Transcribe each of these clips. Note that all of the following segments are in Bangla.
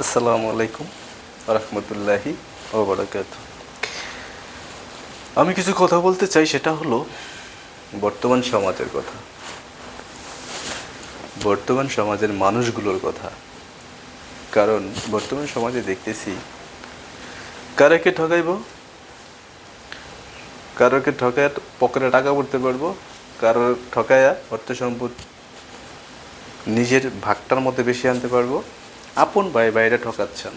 আসসালামু আলাইকুম রহমতুল্লাহি ওয়া বারাকাতুহু। আমি কিছু কথা বলতে চাই, সেটা হলো বর্তমান সমাজের কথা, বর্তমান সমাজের মানুষগুলোর কথা। কারণ বর্তমান সমাজে দেখতেছি কারাকে ঠকাইব, কারোকে ঠকায় পকেটে টাকা পড়তে পারবো, কারোর ঠকায়া অর্থ সম্পদ নিজের ভাগটার মধ্যে বেশি আনতে পারবো। আপন ভাই ভাইরা ঠকাচ্ছেন,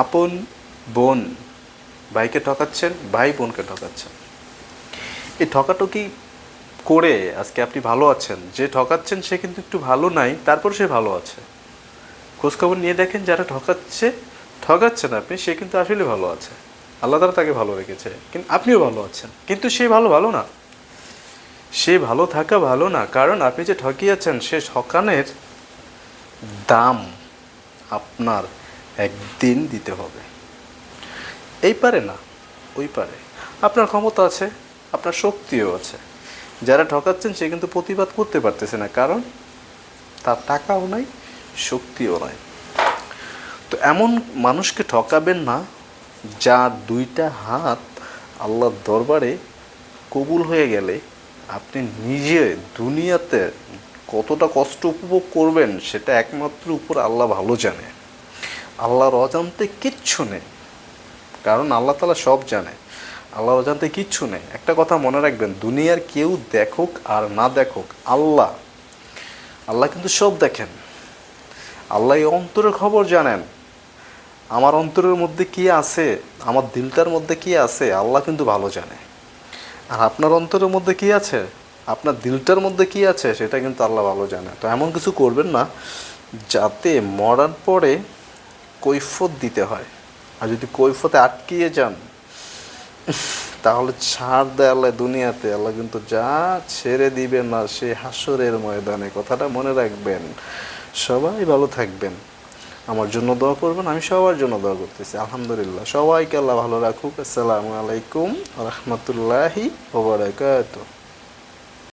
আপন বোন ভাইকে ঠকাচ্ছেন, ভাই বোনকে ঠকাচ্ছেন। এই ঠকাঠকি করে আজকে আপনি ভালো আছেন, যে ঠকাচ্ছেন সে কিন্তু একটু ভালো নাই, তারপর সে ভালো আছে। খোঁজখবর নিয়ে দেখেন যারা ঠকাচ্ছেন আপনি, সে কিন্তু আসলে ভালো আছে, আল্লাহ তাআলা তাকে ভালো রেখেছে, কিন্তু আপনিও ভালো আছেন, কিন্তু সে ভালো না। সে ভালো থাকা ভালো না, কারণ আপনি যে ঠকিয়েছেন সে ঠকানের দাম আপনার একদিন দিতে হবে। এই পারে না, ওই পারে। আপনার ক্ষমতা আছে, আপনার শক্তিও আছে। যারা ঠকাচ্ছেন সে কিন্তু প্রতিবাদ করতে পারতেছে না, কারণ তার টাকাও নাই, শক্তিও নাই। তো এমন মানুষকে ঠকাবেন না যার দুইটা হাত আল্লাহর দরবারে কবুল হয়ে গেলে আপনি নিজে দুনিয়াতে কতটা কষ্ট উপভোগ করবেন সেটা একমাত্র উপর আল্লাহ ভালো জানে। আল্লাহর অজান্তে কিচ্ছু নেই, কারণ আল্লাহ তাআলা সব জানে। আল্লাহর অজান্তে কিচ্ছু নেই। একটা কথা মনে রাখবেন, দুনিয়ার কেউ দেখুক আর না দেখুক, আল্লাহ আল্লাহ কিন্তু সব দেখেন। আল্লাহ এই অন্তরের খবর জানেন। আমার অন্তরের মধ্যে কি আছে, আমার দিলটার মধ্যে কি আছে, আল্লাহ কিন্তু ভালো জানে। আর আপনার অন্তরের মধ্যে কি আছে, আপনার দিলটার মধ্যে কি আছে, সেটা কিন্তু আল্লাহ ভালো জানে। তো এমন কিছু করবেন না যাতে মরার পরে কৈফিয়ত দিতে হয়। আর যদি কৈফিয়তে আটকিয়ে যান তাহলে ছাড় দেয় আল্লাহ দুনিয়াতে, আল্লাহ কিন্তু যা ছেড়ে দিবে না সে হাসরের ময়দানে। কথাটা মনে রাখবেন। সবাই ভালো থাকবেন, আমার জন্য দোয়া করবেন, আমি সবার জন্য দোয়া করতেছি। আলহামদুলিল্লাহ, সবাইকে আল্লাহ ভালো রাখুক। আসসালামু আলাইকুম রহমতুল্লাহি ওয়া বারাকাতুহু।